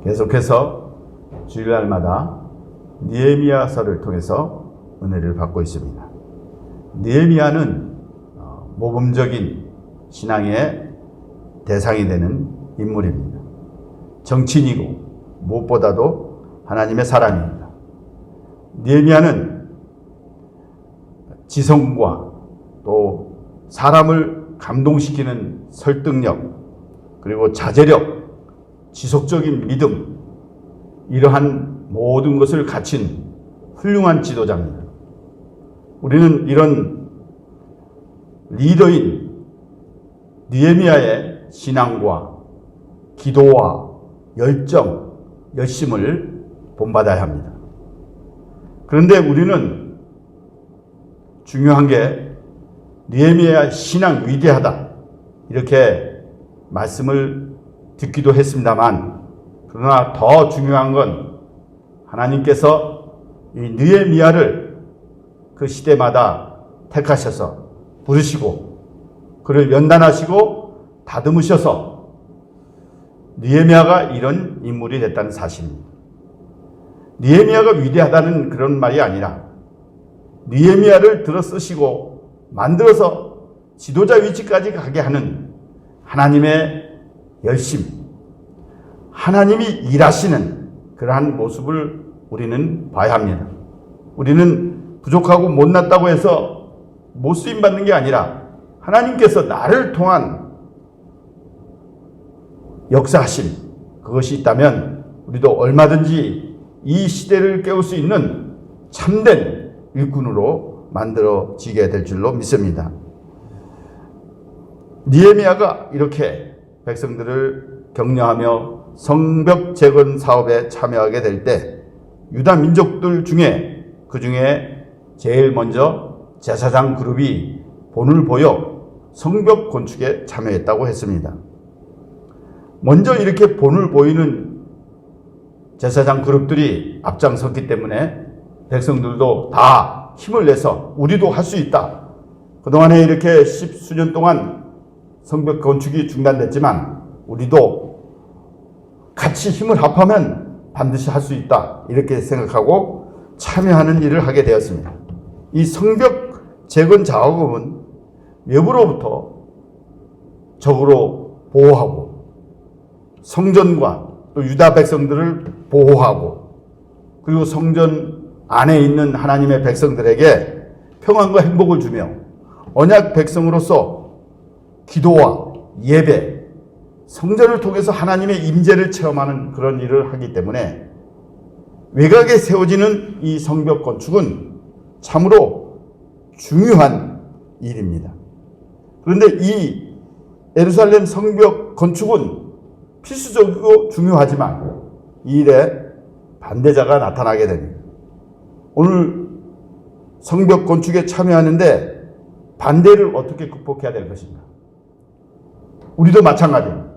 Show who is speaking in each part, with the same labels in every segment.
Speaker 1: 계속해서 주일날마다 느헤미야서를 통해서 은혜를 받고 있습니다. 느헤미야는 모범적인 신앙의 대상이 되는 인물입니다. 정치인이고 무엇보다도 하나님의 사람입니다. 느헤미야는 지성과 또 사람을 감동시키는 설득력, 그리고 자제력, 지속적인 믿음, 이러한 모든 것을 갖춘 훌륭한 지도자입니다. 우리는 이런 리더인 느헤미야의 신앙과 기도와 열정, 열심을 본받아야 합니다. 그런데 우리는 중요한 게 느헤미야의 신앙 위대하다, 이렇게 말씀을 듣기도 했습니다만, 그러나 더 중요한 건 하나님께서 이 느헤미야를 그 시대마다 택하셔서 부르시고 그를 연단하시고 다듬으셔서 느헤미야가 이런 인물이 됐다는 사실입니다. 느헤미야가 위대하다는 그런 말이 아니라 느헤미야를 들어 쓰시고 만들어서 지도자 위치까지 가게 하는 하나님의 열심, 하나님이 일하시는 그러한 모습을 우리는 봐야 합니다. 우리는 부족하고 못났다고 해서 못 쓰임 받는 게 아니라 하나님께서 나를 통한 역사하심, 그것이 있다면 우리도 얼마든지 이 시대를 깨울 수 있는 참된 일꾼으로 만들어지게 될 줄로 믿습니다. 느헤미야가 이렇게 백성들을 격려하며 성벽 재건 사업에 참여하게 될 때 유다 민족들 중에 그 중에 제일 먼저 제사장 그룹이 본을 보여 성벽 건축에 참여했다고 했습니다. 먼저 이렇게 본을 보이는 제사장 그룹들이 앞장섰기 때문에 백성들도 다 힘을 내서 우리도 할 수 있다. 그동안에 이렇게 10수년 동안 성벽 건축이 중단됐지만 우리도 같이 힘을 합하면 반드시 할 수 있다, 이렇게 생각하고 참여하는 일을 하게 되었습니다. 이 성벽 재건 작업은 외부로부터 적으로 보호하고 성전과 또 유다 백성들을 보호하고 그리고 성전 안에 있는 하나님의 백성들에게 평안과 행복을 주며 언약 백성으로서 기도와 예배, 성전을 통해서 하나님의 임재를 체험하는 그런 일을 하기 때문에 외곽에 세워지는 이 성벽 건축은 참으로 중요한 일입니다. 그런데 이 예루살렘 성벽 건축은 필수적이고 중요하지만 이 일에 반대자가 나타나게 됩니다. 오늘 성벽 건축에 참여하는데 반대를 어떻게 극복해야 될 것인가? 우리도 마찬가지입니다.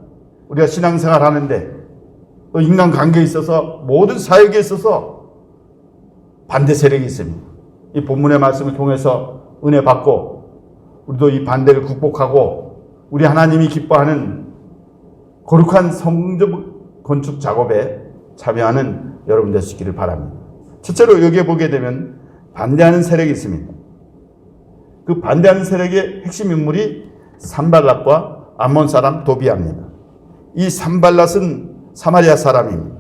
Speaker 1: 우리가 신앙생활 하는데 또 인간관계에 있어서 모든 사역에 있어서 반대 세력이 있습니다. 이 본문의 말씀을 통해서 은혜 받고 우리도 이 반대를 극복하고 우리 하나님이 기뻐하는 거룩한 성전 건축 작업에 참여하는 여러분 될 수 있기를 바랍니다. 첫째로 여기에 보게 되면 반대하는 세력이 있습니다. 그 반대하는 세력의 핵심 인물이 산발랏과 암몬 사람 도비아입니다. 이 산발랏은 사마리아 사람입니다.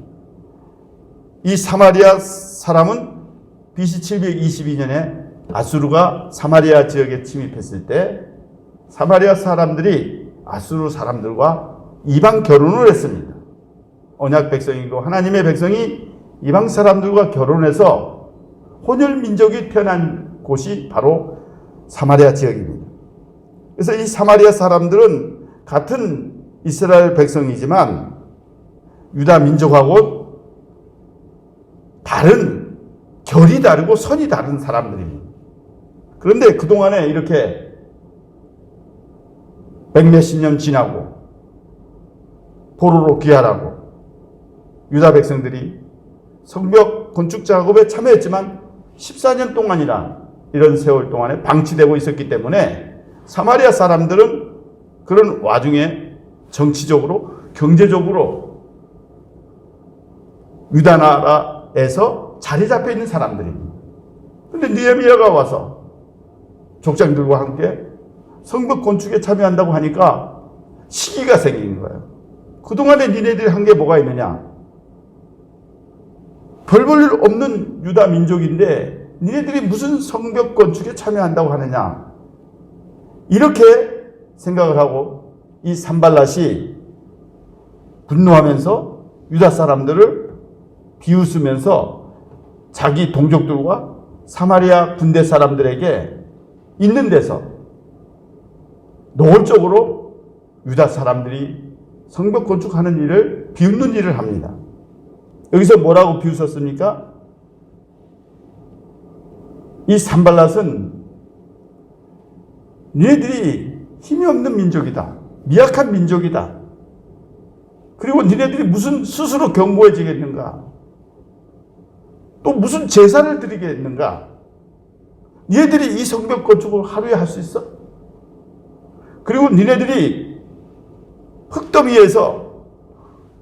Speaker 1: 이 사마리아 사람은 BC 722년에 아수르가 사마리아 지역에 침입했을 때 사마리아 사람들이 아수르 사람들과 이방 결혼을 했습니다. 언약 백성이고 하나님의 백성이 이방 사람들과 결혼해서 혼혈 민족이 태어난 곳이 바로 사마리아 지역입니다. 그래서 이 사마리아 사람들은 같은 이스라엘 백성이지만 유다 민족하고 다른, 결이 다르고 선이 다른 사람들입니다. 그런데 그동안에 이렇게 백몇십 년 지나고 포로로 귀환하고 유다 백성들이 성벽 건축 작업에 참여했지만 14년 동안이나 이런 세월 동안에 방치되고 있었기 때문에 사마리아 사람들은 그런 와중에 정치적으로, 경제적으로 유다 나라에서 자리 잡혀 있는 사람들입니다. 근데 느헤미야가 와서 족장들과 함께 성벽 건축에 참여한다고 하니까 시기가 생긴 거예요. 그동안에 니네들이 한 게 뭐가 있느냐? 별 볼 일 없는 유다 민족인데 니네들이 무슨 성벽 건축에 참여한다고 하느냐? 이렇게 생각을 하고 이 산발랏이 분노하면서 유다 사람들을 비웃으면서 자기 동족들과 사마리아 군대 사람들에게 있는 데서 노골적으로 유다 사람들이 성벽 건축하는 일을 비웃는 일을 합니다. 여기서 뭐라고 비웃었습니까? 이 산발랏은 니네들이 힘이 없는 민족이다. 미약한 민족이다. 그리고 니네들이 무슨 스스로 견고해지겠는가? 또 무슨 제사를 드리겠는가? 니네들이 이 성벽 건축을 하루에 할 수 있어? 그리고 니네들이 흙더미에서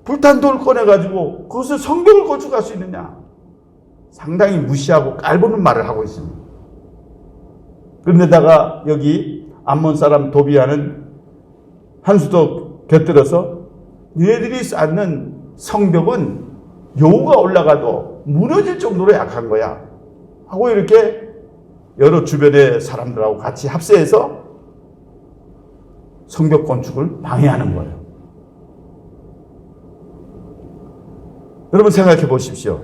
Speaker 1: 불탄 돌을 꺼내가지고 그것을 성벽을 건축할 수 있느냐? 상당히 무시하고 깔보는 말을 하고 있습니다. 그런데다가 여기 암몬 사람 도비아는 한 수도 곁들여서 니네들이 쌓는 성벽은 여우가 올라가도 무너질 정도로 약한 거야 하고 이렇게 여러 주변의 사람들하고 같이 합세해서 성벽 건축을 방해하는 거예요. 여러분 생각해 보십시오.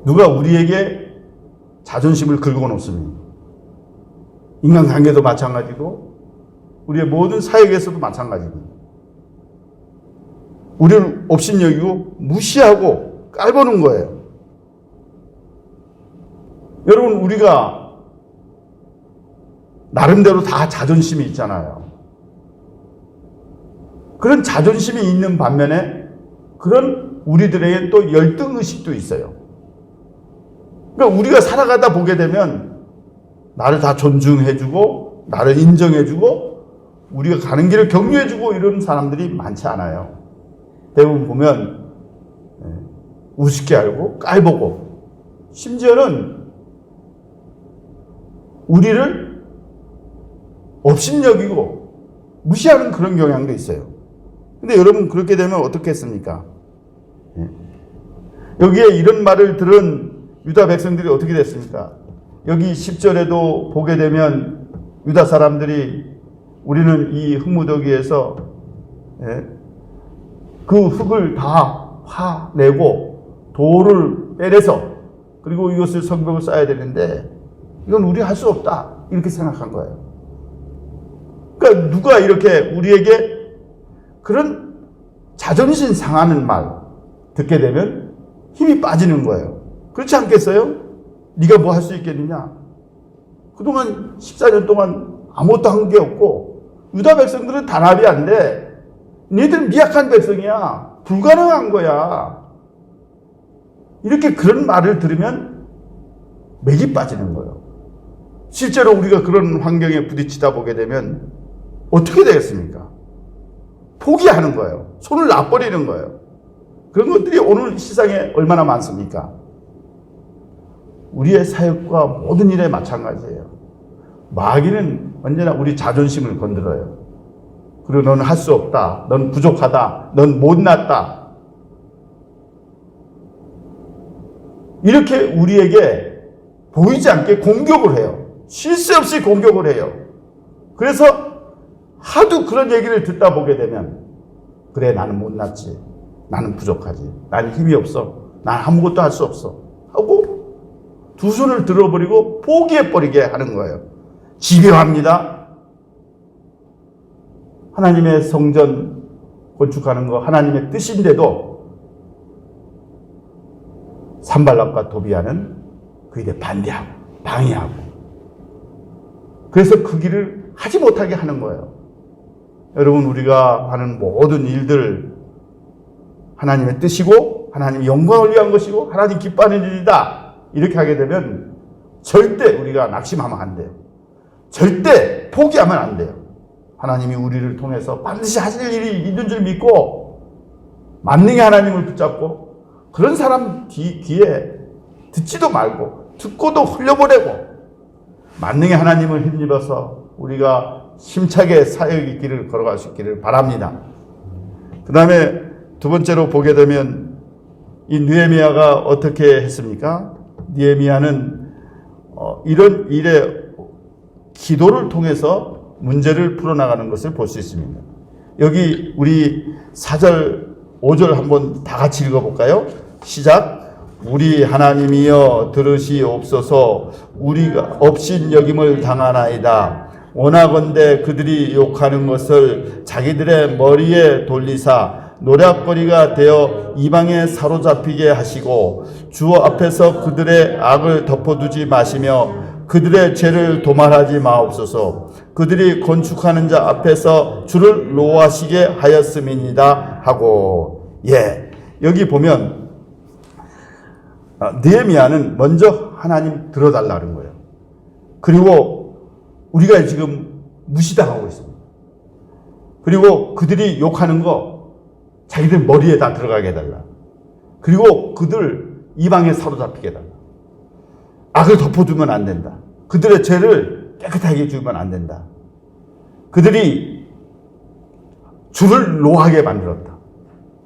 Speaker 1: 누가 우리에게 자존심을 긁어 놓습니다. 인간관계도 마찬가지고 우리의 모든 사역에서도 마찬가지입니다. 우리를 업신여기고 무시하고 깔보는 거예요. 여러분 우리가 나름대로 다 자존심이 있잖아요. 그런 자존심이 있는 반면에 그런 우리들에게 또 열등의식도 있어요. 그러니까 우리가 살아가다 보게 되면 나를 다 존중해주고 나를 인정해주고 우리가 가는 길을 격려해주고 이런 사람들이 많지 않아요. 대부분 보면 우습게 알고 깔보고 심지어는 우리를 업신여기고 무시하는 그런 경향도 있어요. 근데 여러분 그렇게 되면 어떻겠습니까? 여기에 이런 말을 들은 유다 백성들이 어떻게 됐습니까? 여기 10절에도 보게 되면 유다 사람들이 우리는 이 흙무더기에서 그 흙을 다 파내고 돌을 빼내서 그리고 이것을 성벽을 쌓아야 되는데 이건 우리 할 수 없다 이렇게 생각한 거예요. 그러니까 누가 이렇게 우리에게 그런 자존심 상하는 말 듣게 되면 힘이 빠지는 거예요. 그렇지 않겠어요? 네가 뭐 할 수 있겠느냐? 그동안 14년 동안 아무것도 한 게 없고 유다 백성들은 단합이 안 돼. 너희들은 미약한 백성이야. 불가능한 거야. 이렇게 그런 말을 들으면 맥이 빠지는 거예요. 실제로 우리가 그런 환경에 부딪히다 보게 되면 어떻게 되겠습니까? 포기하는 거예요. 손을 놔버리는 거예요. 그런 것들이 오늘 시장에 얼마나 많습니까? 우리의 사역과 모든 일에 마찬가지예요. 마귀는 언제나 우리 자존심을 건드려요. 그리고 너는 할 수 없다. 넌 부족하다. 넌 못났다. 이렇게 우리에게 보이지 않게 공격을 해요. 쉴 새 없이 공격을 해요. 그래서 하도 그런 얘기를 듣다 보게 되면 그래 나는 못났지. 나는 부족하지. 나는 힘이 없어. 난 아무것도 할 수 없어. 하고 두 손을 들어버리고 포기해버리게 하는 거예요. 집요합니다. 하나님의 성전 건축하는 거 하나님의 뜻인데도 산발락과 도비아는 그 일에 반대하고 방해하고 그래서 그 길을 하지 못하게 하는 거예요. 여러분 우리가 하는 모든 일들 하나님의 뜻이고 하나님의 영광을 위한 것이고 하나님 기뻐하는 일이다. 이렇게 하게 되면 절대 우리가 낙심하면 안 돼요. 절대 포기하면 안 돼요. 하나님이 우리를 통해서 반드시 하실 일이 있는 줄 믿고 만능의 하나님을 붙잡고 그런 사람 귀에 듣지도 말고 듣고도 흘려보내고 만능의 하나님을 힘입어서 우리가 힘차게 사역의 길을 걸어갈 수 있기를 바랍니다. 그 다음에 두 번째로 보게 되면 이 느헤미야가 어떻게 했습니까? 느헤미야는 이런 일에 기도를 통해서 문제를 풀어나가는 것을 볼 수 있습니다. 여기 우리 4절 5절 한번 다 같이 읽어볼까요? 시작. 우리 하나님이여 들으시옵소서. 우리가 업신여김을 당하나이다. 원하건대 그들이 욕하는 것을 자기들의 머리에 돌리사 노략거리가 되어 이방에 사로잡히게 하시고 주 앞에서 그들의 악을 덮어두지 마시며 그들의 죄를 도말하지 마옵소서. 그들이 건축하는 자 앞에서 주를 노하시게 하였음이니이다 하고. 여기 보면 느헤미야는 먼저 하나님 들어달라는 거예요. 그리고 우리가 지금 무시당하고 있습니다. 그리고 그들이 욕하는 거 자기들 머리에 다 들어가게 해달라. 그리고 그들 이방에 사로잡히게 해달라. 악을 덮어두면 안 된다. 그들의 죄를 깨끗하게 해주면 안 된다. 그들이 주를 노하게 만들었다.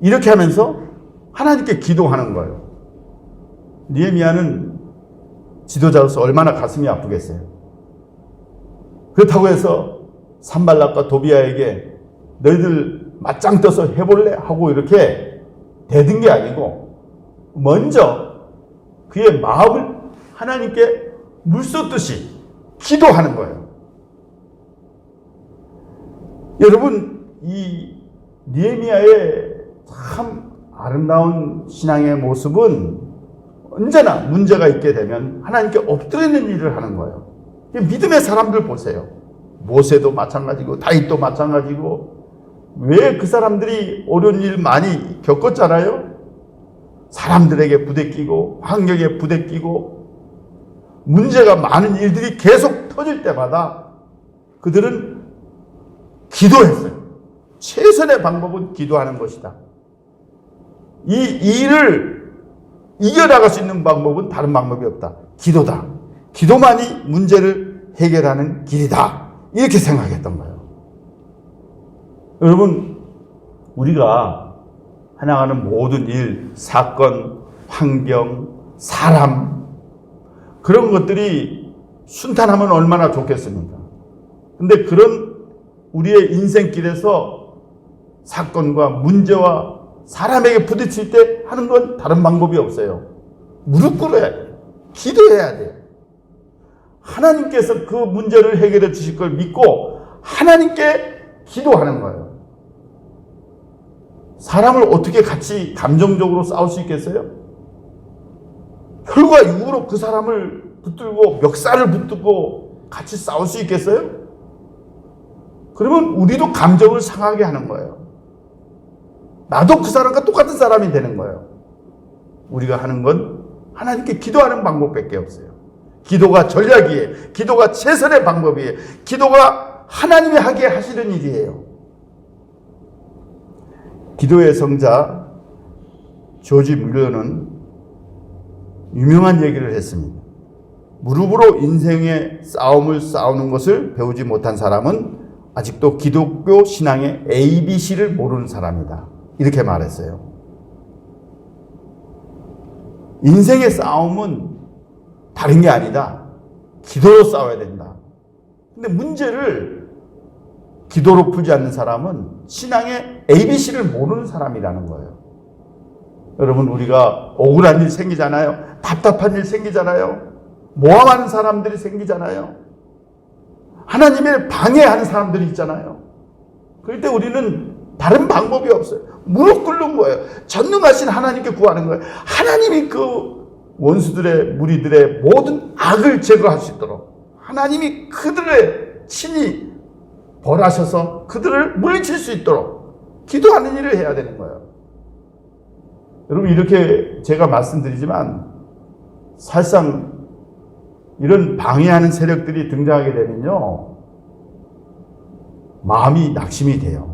Speaker 1: 이렇게 하면서 하나님께 기도하는 거예요. 느헤미야는 지도자로서 얼마나 가슴이 아프겠어요. 그렇다고 해서 산발락과 도비아에게 너희들 맞짱 떠서 해볼래? 하고 이렇게 대든 게 아니고 먼저 그의 마음을 하나님께 물쏟듯이 기도하는 거예요. 여러분, 이 느헤미야의 참 아름다운 신앙의 모습은 언제나 문제가 있게 되면 하나님께 엎드리는 일을 하는 거예요. 믿음의 사람들 보세요. 모세도 마찬가지고 다윗도 마찬가지고 왜 그 사람들이 어려운 일 많이 겪었잖아요. 사람들에게 부대끼고 환경에 부대끼고 문제가 많은 일들이 계속 터질 때마다 그들은 기도했어요. 최선의 방법은 기도하는 것이다. 이 일을 이겨나갈 수 있는 방법은 다른 방법이 없다. 기도다. 기도만이 문제를 해결하는 길이다. 이렇게 생각했던 거예요. 여러분, 우리가 해나가는 모든 일, 사건, 환경, 사람 그런 것들이 순탄하면 얼마나 좋겠습니까? 근데 그런 우리의 인생길에서 사건과 문제와 사람에게 부딪힐 때 하는 건 다른 방법이 없어요. 무릎 꿇어야 돼요. 기도해야 돼요. 하나님께서 그 문제를 해결해 주실 걸 믿고 하나님께 기도하는 거예요. 사람을 어떻게 같이 감정적으로 싸울 수 있겠어요? 혈과 육으로 그 사람을 붙들고 멱살을 붙들고 같이 싸울 수 있겠어요? 그러면 우리도 감정을 상하게 하는 거예요. 나도 그 사람과 똑같은 사람이 되는 거예요. 우리가 하는 건 하나님께 기도하는 방법밖에 없어요. 기도가 전략이에요. 기도가 최선의 방법이에요. 기도가 하나님이 하게 하시는 일이에요. 기도의 성자 조지 뮬러는 유명한 얘기를 했습니다. 무릎으로 인생의 싸움을 싸우는 것을 배우지 못한 사람은 아직도 기독교 신앙의 ABC를 모르는 사람이다. 이렇게 말했어요. 인생의 싸움은 다른 게 아니다. 기도로 싸워야 된다. 근데 문제를 기도로 풀지 않는 사람은 신앙의 ABC를 모르는 사람이라는 거예요. 여러분, 우리가 억울한 일 생기잖아요. 답답한 일 생기잖아요. 모함하는 사람들이 생기잖아요. 하나님을 방해하는 사람들이 있잖아요. 그럴 때 우리는 다른 방법이 없어요. 무릎 꿇는 거예요. 전능하신 하나님께 구하는 거예요. 하나님이 그 원수들의 무리들의 모든 악을 제거할 수 있도록 하나님이 그들의 친히 벌하셔서 그들을 물리칠 수 있도록 기도하는 일을 해야 되는 거예요. 여러분, 이렇게 제가 말씀드리지만 사실상 이런 방해하는 세력들이 등장하게 되면요, 마음이 낙심이 돼요.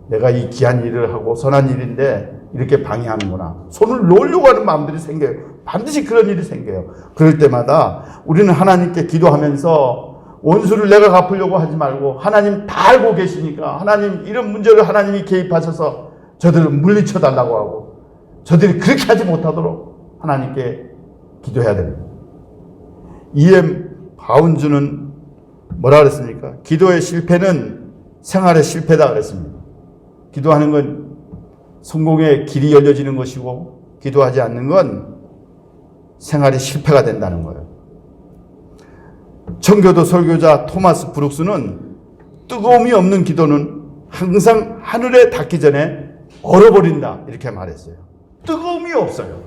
Speaker 1: 내가 이 귀한 일을 하고 선한 일인데 이렇게 방해하는구나. 손을 놓으려고 하는 마음들이 생겨요. 반드시 그런 일이 생겨요. 그럴 때마다 우리는 하나님께 기도하면서 원수를 내가 갚으려고 하지 말고 하나님 다 알고 계시니까 하나님 이런 문제를 하나님이 개입하셔서 저들을 물리쳐 달라고 하고 저들이 그렇게 하지 못하도록 하나님께 기도해야 됩니다. E.M. 바운즈는 뭐라 그랬습니까? 기도의 실패는 생활의 실패다 그랬습니다. 기도하는 건 성공의 길이 열려지는 것이고 기도하지 않는 건 생활의 실패가 된다는 거예요. 청교도 설교자 토마스 브룩스는 뜨거움이 없는 기도는 항상 하늘에 닿기 전에 얼어버린다 이렇게 말했어요. 뜨거움이 없어요.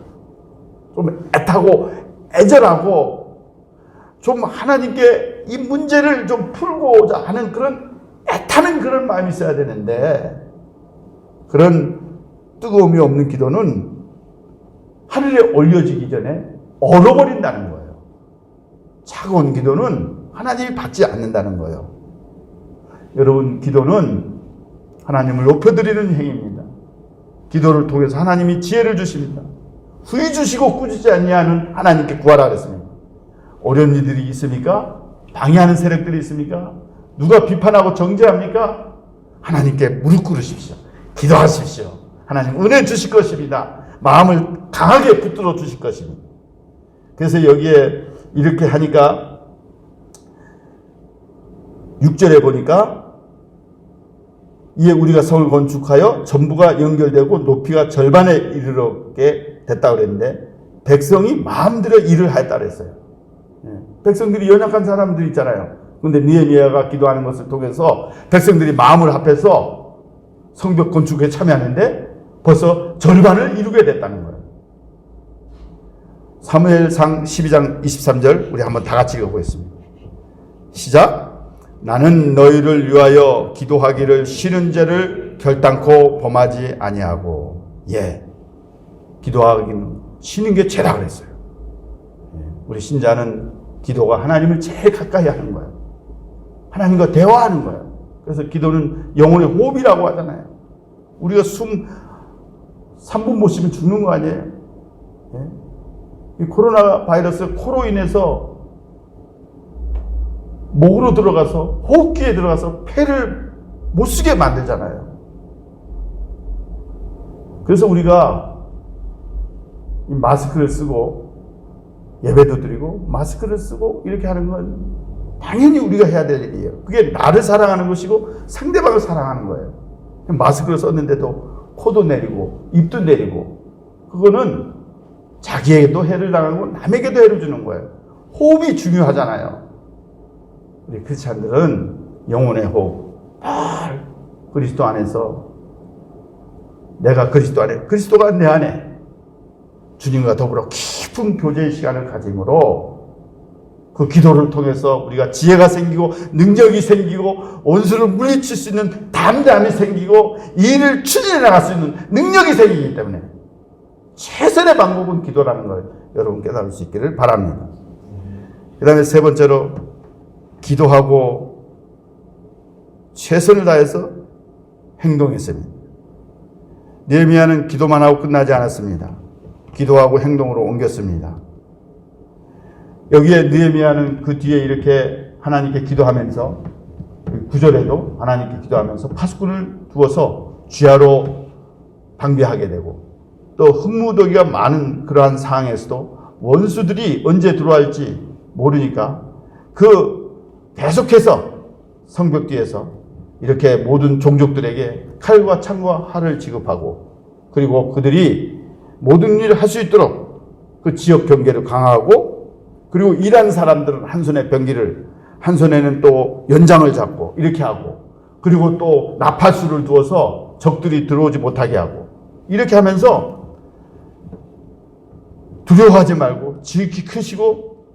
Speaker 1: 좀 애타고 애절하고 좀 하나님께 이 문제를 좀 풀고자 하는 그런 애타는 그런 마음이 있어야 되는데 그런 뜨거움이 없는 기도는 하늘에 올려지기 전에 얼어버린다는 거예요. 차가운 기도는 하나님이 받지 않는다는 거예요. 여러분, 기도는 하나님을 높여드리는 행위입니다. 기도를 통해서 하나님이 지혜를 주십니다. 후히 주시고 꾸짖지 아니하는 하나님께 구하라 그랬습니다. 어려운 일들이 있습니까? 방해하는 세력들이 있습니까? 누가 비판하고 정죄합니까? 하나님께 무릎 꿇으십시오. 기도하십시오. 하나님 은혜 주실 것입니다. 마음을 강하게 붙들어 주실 것입니다. 그래서 여기에 이렇게 하니까 6절에 보니까 이에 우리가 성을 건축하여 전부가 연결되고 높이가 절반에 이르게 됐다고 그랬는데 백성이 마음대로 일을 하였다 그랬어요. 백성들이 연약한 사람들 있잖아요. 그런데 느헤미야가 기도하는 것을 통해서 백성들이 마음을 합해서 성벽 건축에 참여하는데 벌써 절반을 이루게 됐다는 거예요. 사무엘상 12장 23절 우리 한번 다 같이 읽어보겠습니다. 시작. 나는 너희를 위하여 기도하기를 쉬는 죄를 결단코 범하지 아니하고. 기도하기는 쉬는 게 죄라 그랬어요. 우리 신자는 기도가 하나님을 제일 가까이 하는 거예요. 하나님과 대화하는 거예요. 그래서 기도는 영혼의 호흡이라고 하잖아요. 우리가 숨 3분 못 쉬면 죽는 거 아니에요? 이 코로나 바이러스 코로 인해서 목으로 들어가서 호흡기에 들어가서 폐를 못 쓰게 만들잖아요. 그래서 우리가 이 마스크를 쓰고 예배도 드리고 마스크를 쓰고 이렇게 하는 건 당연히 우리가 해야 될 일이에요. 그게 나를 사랑하는 것이고 상대방을 사랑하는 거예요. 마스크를 썼는데도 코도 내리고 입도 내리고 그거는 자기에게도 해를 당하고 남에게도 해를 주는 거예요. 호흡이 중요하잖아요. 우리 크리스찬들은 영혼의 호흡, 그리스도 안에서 내가 그리스도 안에, 그리스도가 내 안에 주님과 더불어 깊은 교제의 시간을 가짐으로 그 기도를 통해서 우리가 지혜가 생기고 능력이 생기고 원수를 물리칠 수 있는 담대함이 생기고 이 일을 추진해 나갈 수 있는 능력이 생기기 때문에 최선의 방법은 기도라는 걸 여러분 깨달을 수 있기를 바랍니다. 그 다음에 세 번째로 기도하고 최선을 다해서 행동했습니다. 느헤미야는 기도만 하고 끝나지 않았습니다. 기도하고 행동으로 옮겼습니다. 여기에 느헤미야는 그 뒤에 이렇게 하나님께 기도하면서 9절에도 하나님께 기도하면서 파수꾼을 두어서 쥐하로 방비하게 되고 또 흙무더기가 많은 그러한 상황에서도 원수들이 언제 들어갈지 모르니까 계속해서 성벽 뒤에서 이렇게 모든 종족들에게 칼과 창과 활을 지급하고 그리고 그들이 모든 일을 할 수 있도록 그 지역 경계를 강화하고 그리고 일한 사람들은 한 손에 병기를 한 손에는 또 연장을 잡고 이렇게 하고 그리고 또 나팔수를 두어서 적들이 들어오지 못하게 하고 이렇게 하면서 두려워하지 말고 지극히 크시고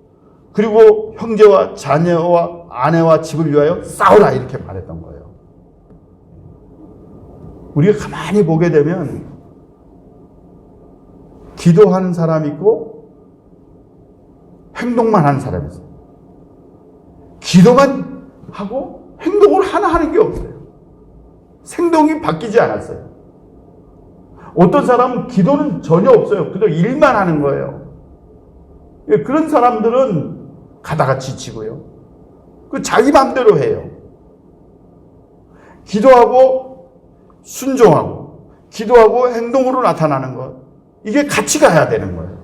Speaker 1: 그리고 형제와 자녀와 아내와 집을 위하여 싸우라 이렇게 말했던 거예요. 우리가 가만히 보게 되면 기도하는 사람이 있고 행동만 하는 사람이 있어요. 기도만 하고 행동을 하나 하는 게 없어요. 행동이 바뀌지 않았어요. 어떤 사람은 기도는 전혀 없어요. 그냥 일만 하는 거예요. 그런 사람들은 가다가 지치고요. 그 자기 마음대로 해요. 기도하고 순종하고 기도하고 행동으로 나타나는 것, 이게 같이 가야 되는 거예요.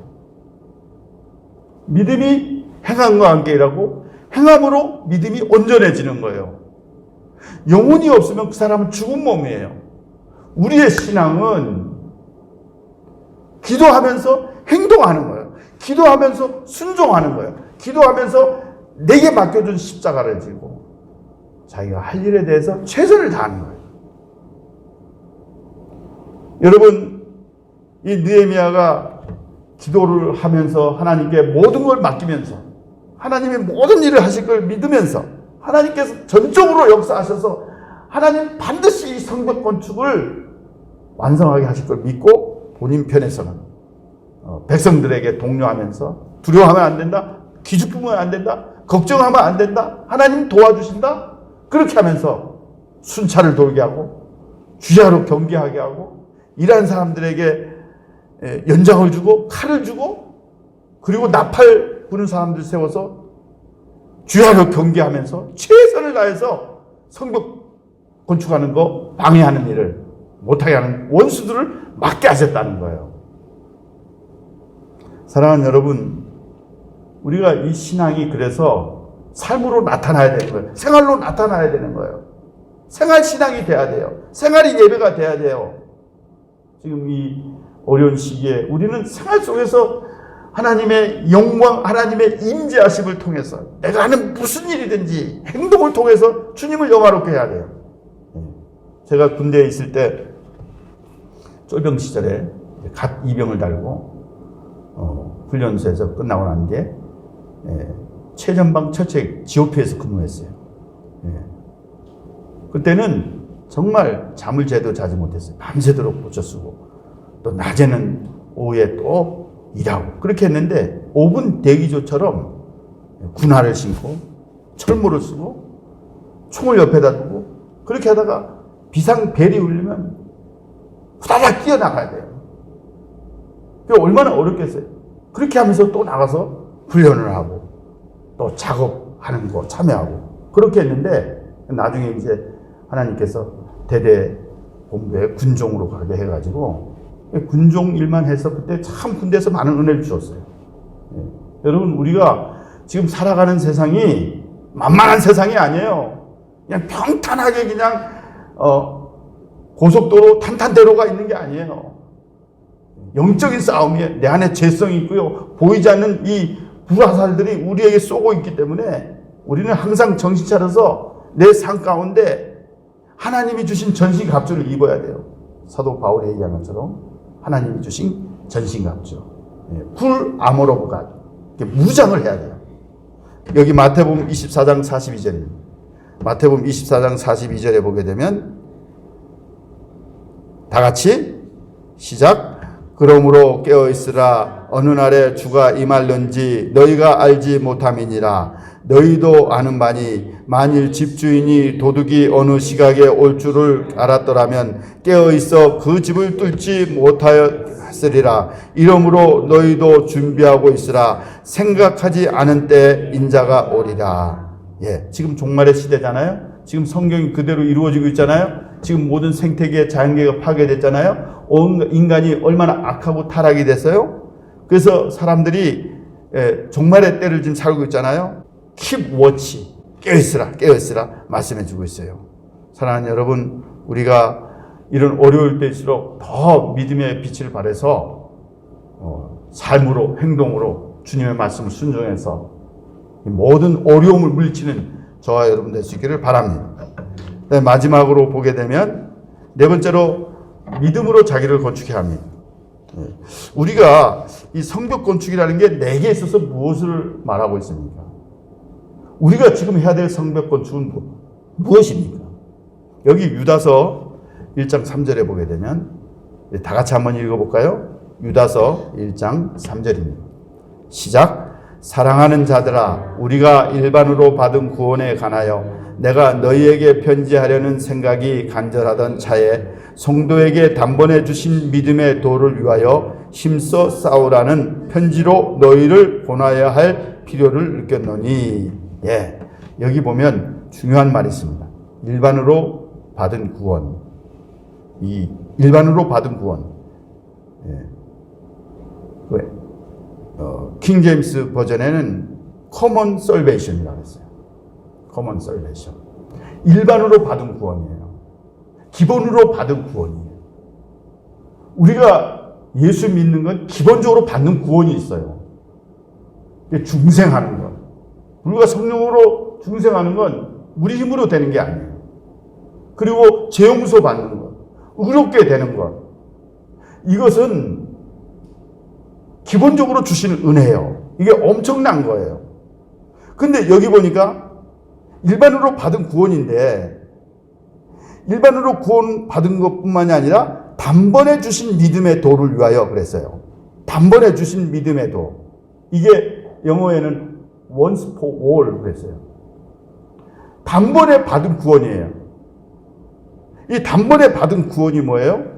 Speaker 1: 믿음이 행함과 함께 일하고 행함으로 믿음이 온전해지는 거예요. 영혼이 없으면 그 사람은 죽은 몸이에요. 우리의 신앙은 기도하면서 행동하는 거예요. 기도하면서 순종하는 거예요. 기도하면서 내게 맡겨준 십자가를 지고 자기가 할 일에 대해서 최선을 다하는 거예요. 여러분, 이 느헤미야가 기도를 하면서 하나님께 모든 걸 맡기면서 하나님이 모든 일을 하실 걸 믿으면서 하나님께서 전적으로 역사하셔서 하나님 반드시 이 성벽 건축을 완성하게 하실 걸 믿고 본인 편에서는 백성들에게 독려하면서 두려워하면 안 된다, 기죽으면 안 된다, 걱정하면 안 된다, 하나님 도와주신다, 그렇게 하면서 순찰을 돌게 하고 주야로 경계하게 하고 일하는 사람들에게 연장을 주고 칼을 주고 그리고 나팔 부는 사람들 세워서 주야로 경계하면서 최선을 다해서 성벽 건축하는 거 방해하는 일을 못하게 하는 원수들을 막게 하셨다는 거예요. 사랑하는 여러분, 우리가 이 신앙이 그래서 삶으로 나타나야 되는 거예요. 생활로 나타나야 되는 거예요. 생활 신앙이 돼야 돼요. 생활이 예배가 돼야 돼요. 지금 이 어려운 시기에 우리는 생활 속에서 하나님의 영광, 하나님의 임재하심을 통해서 내가 하는 무슨 일이든지 행동을 통해서 주님을 영화롭게 해야 돼요. 제가 군대에 있을 때 쫄병 시절에 갓 이병을 달고 훈련소에서 끝나고 난 뒤에 최전방 철책 GOP에서 근무했어요. 그때는 정말 잠을 제대로 자지 못했어요. 밤새도록 고쳐 쓰고 또 낮에는 오후에 또 일하고 그렇게 했는데 5분 대기조처럼 군화를 신고 철모를 쓰고 총을 옆에다 두고 그렇게 하다가 비상벨이 울리면 후다닥 뛰어나가야 돼요. 그게 얼마나 어렵겠어요. 그렇게 하면서 또 나가서 훈련을 하고 또 작업하는 거 참여하고 그렇게 했는데 나중에 이제 하나님께서 대대 본부에 군종으로 가게 해가지고 군종 일만 해서 그때 참 군대에서 많은 은혜를 주셨어요. 여러분, 우리가 지금 살아가는 세상이 만만한 세상이 아니에요. 그냥 평탄하게 그냥 고속도로 탄탄대로가 있는 게 아니에요. 영적인 싸움이 내 안에 죄성이 있고요. 보이지 않는 이 불화살들이 우리에게 쏘고 있기 때문에 우리는 항상 정신 차려서 내 삶 가운데 하나님이 주신 전신갑주를 입어야 돼요. 사도 바울이 얘기한 것처럼 하나님이 주신 전신갑주. 풀 아머 오브 갓. 무장을 해야 돼요. 여기 마태복음 24장 42절입니다. 마태복음 24장 42절에 보게 되면 다 같이 시작. 그러므로 깨어있으라. 어느 날에 주가 임할는지 너희가 알지 못함이니라. 너희도 아는 바니 만일 집주인이 도둑이 어느 시각에 올 줄을 알았더라면 깨어있어 그 집을 뚫지 못하였으리라. 이러므로 너희도 준비하고 있으라. 생각하지 않은 때 인자가 오리라. 지금 종말의 시대잖아요. 지금 성경이 그대로 이루어지고 있잖아요. 지금 모든 생태계, 자연계가 파괴됐잖아요. 인간이 얼마나 악하고 타락이 됐어요. 그래서 사람들이 종말의 때를 지금 살고 있잖아요. Keep watch, 깨어있으라 말씀해 주고 있어요. 사랑하는 여러분, 우리가 이런 어려울 때일수록 더 믿음의 빛을 발해서 삶으로, 행동으로 주님의 말씀을 순종해서 모든 어려움을 물리치는 저와 여러분 될 수 있기를 바랍니다. 마지막으로 보게 되면 네 번째로 믿음으로 자기를 건축해야 합니다. 우리가 이 성벽 건축이라는 게 내게 있어서 무엇을 말하고 있습니까? 우리가 지금 해야 될 성벽 건축은 무엇입니까? 여기 유다서 1장 3절에 보게 되면 다 같이 한번 읽어볼까요? 유다서 1장 3절입니다. 시작. 사랑하는 자들아, 우리가 일반으로 받은 구원에 관하여 내가 너희에게 편지하려는 생각이 간절하던 차에 성도에게 단번에 주신 믿음의 도를 위하여 힘써 싸우라는 편지로 너희를 권하여야 할 필요를 느꼈노니. 예, 여기 보면 중요한 말이 있습니다. 일반으로 받은 구원. 이 일반으로 받은 구원. 예. 킹 제임스 버전에는 common salvation이라고 했어요. common salvation. 일반으로 받은 구원이에요. 기본으로 받은 구원이에요. 우리가 예수 믿는 건 기본적으로 받는 구원이 있어요. 중생하는 것. 우리가 성령으로 중생하는 건 우리 힘으로 되는 게 아니에요. 그리고 죄 용서 받는 것. 의롭게 되는 것. 이것은 기본적으로 주시는 은혜예요. 이게 엄청난 거예요. 근데 여기 보니까 일반으로 받은 구원인데, 일반으로 구원 받은 것뿐만이 아니라 단번에 주신 믿음의 도를 위하여 그랬어요. 단번에 주신 믿음의 도. 이게 영어에는 once for all 그랬어요. 단번에 받은 구원이에요. 이 단번에 받은 구원이 뭐예요?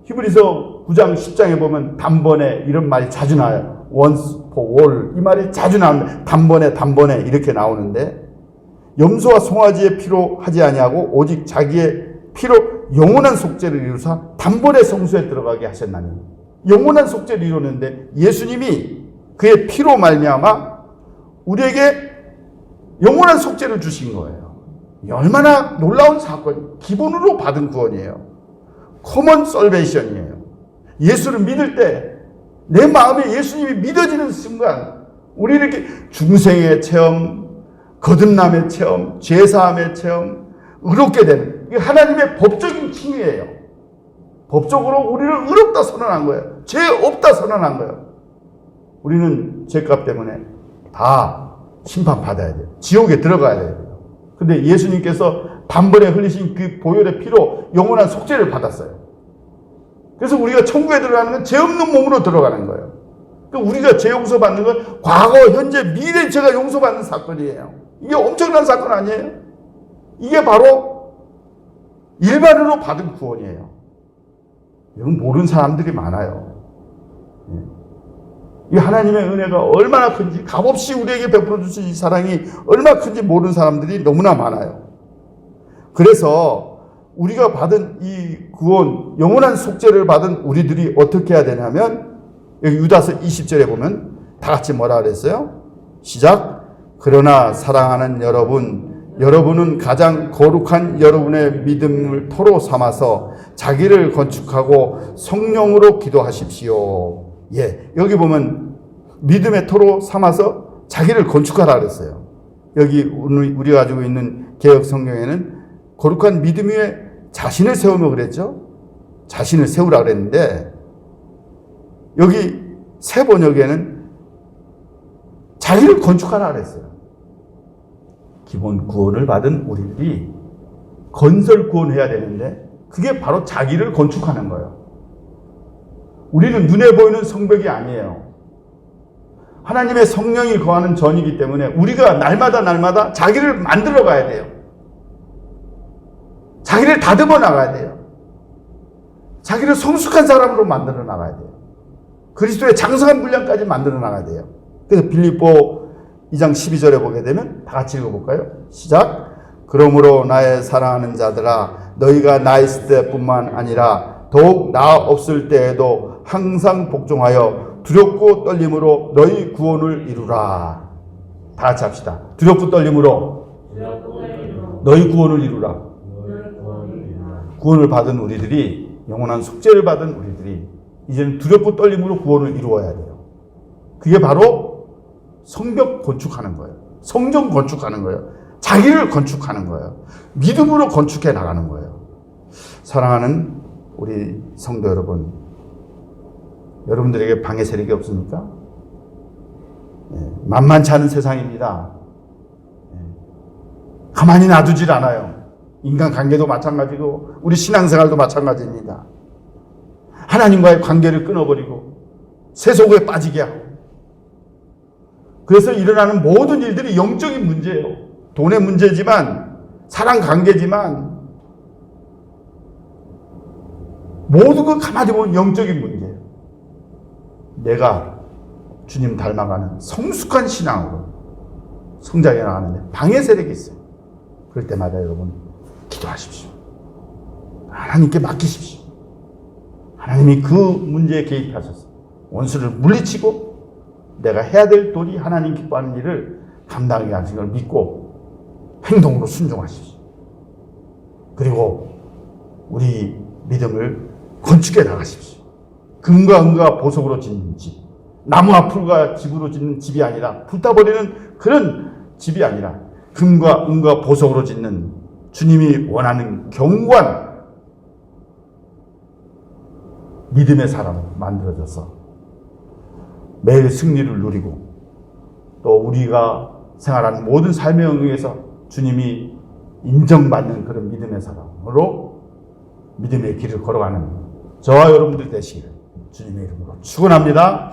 Speaker 1: 히브리서 9장 10장에 보면 단번에 이런 말이 자주 나와요. once for all 이 말이 자주 나옵니다. 단번에 이렇게 나오는데, 염소와 송아지의 피로 하지 아니하고 오직 자기의 피로 영원한 속죄를 이루사 단번에 성소에 들어가게 하셨나니. 영원한 속죄를 이루는데 예수님이 그의 피로 말미암아 우리에게 영원한 속죄를 주신 거예요. 얼마나 놀라운 사건, 기본으로 받은 구원이에요. common salvation이에요. 예수를 믿을 때 내 마음에 예수님이 믿어지는 순간 우리 이렇게 중생의 체험, 거듭남의 체험, 죄사함의 체험, 의롭게 되는, 이게 하나님의 법적인 칭의예요. 법적으로 우리를 의롭다 선언한 거예요. 죄 없다 선언한 거예요. 우리는 죄값 때문에 다 심판받아야 돼요. 지옥에 들어가야 돼요. 근데 예수님께서 단번에 흘리신 그 보혈의 피로 영원한 속죄를 받았어요. 그래서 우리가 천국에 들어가는 건 죄 없는 몸으로 들어가는 거예요. 그러니까 우리가 죄 용서받는 건 과거, 현재, 미래 죄가 용서받는 사건이에요. 이게 엄청난 사건 아니에요? 이게 바로 일반으로 받은 구원이에요. 이건 모르는 사람들이 많아요. 이 하나님의 은혜가 얼마나 큰지, 값없이 우리에게 베풀어 주신 이 사랑이 얼마나 큰지 모르는 사람들이 너무나 많아요. 그래서 우리가 받은 이 구원, 영원한 속죄를 받은 우리들이 어떻게 해야 되냐면, 여기 유다서 20절에 보면 다 같이 뭐라 그랬어요? 시작. 그러나 사랑하는 여러분은 가장 거룩한 여러분의 믿음을 토로 삼아서 자기를 건축하고 성령으로 기도하십시오. 예, 여기 보면 믿음의 토로 삼아서 자기를 건축하라 그랬어요. 여기 우리가 가지고 있는 개역 성경에는 거룩한 믿음 위에 자신을 세우며 그랬죠. 자신을 세우라 그랬는데, 여기 새 번역에는 자기를 건축하라 그랬어요. 기본 구원을 받은 우리들이 건설 구원해야 되는데 그게 바로 자기를 건축하는 거예요. 우리는 눈에 보이는 성벽이 아니에요. 하나님의 성령이 거하는 전이기 때문에 우리가 날마다 자기를 만들어 가야 돼요. 자기를 다듬어 나가야 돼요. 자기를 성숙한 사람으로 만들어 나가야 돼요. 그리스도의 장성한 분량까지 만들어 나가야 돼요. 그래서 빌립보 2장 12절에 보게 되면 다 같이 읽어볼까요? 시작. 그러므로 나의 사랑하는 자들아, 너희가 나 있을 때뿐만 아니라 더욱 나 없을 때에도 항상 복종하여 두렵고 떨림으로 너희 구원을 이루라. 다 같이 합시다. 두렵고 떨림으로 너희 구원을 이루라. 구원을 받은 우리들이, 영원한 속죄를 받은 우리들이 이제는 두렵고 떨림으로 구원을 이루어야 돼요. 그게 바로 성벽 건축하는 거예요. 성전 건축하는 거예요. 자기를 건축하는 거예요. 믿음으로 건축해 나가는 거예요. 사랑하는 우리 성도 여러분, 여러분들에게 방해 세력이 없습니까? 만만치 않은 세상입니다. 가만히 놔두질 않아요. 인간관계도 마찬가지고 우리 신앙생활도 마찬가지입니다. 하나님과의 관계를 끊어버리고 세속에 빠지게 하고, 그래서 일어나는 모든 일들이 영적인 문제예요. 돈의 문제지만, 사랑 관계지만, 모든 걸 가만히 보면 영적인 문제예요. 내가 주님 닮아가는 성숙한 신앙으로 성장해 나가는데 방해 세력이 있어요. 그럴 때마다 여러분 기도하십시오. 하나님께 맡기십시오. 하나님이 그 문제에 개입하셔서 원수를 물리치고 내가 해야 될 도리 하나님 기뻐하는 일을 감당하게 하시는 걸 믿고 행동으로 순종하십시오. 그리고 우리 믿음을 건축해 나가십시오. 금과 은과 보석으로 짓는 집, 나무와 풀과 집으로 짓는 집이 아니라, 불타버리는 그런 집이 아니라 금과 은과 보석으로 짓는 주님이 원하는 경관 믿음의 사람으로 만들어져서 매일 승리를 누리고 또 우리가 생활하는 모든 삶의 영역에서 주님이 인정받는 그런 믿음의 사람으로 믿음의 길을 걸어가는 저와 여러분들 되시기를 주님의 이름으로 축원합니다.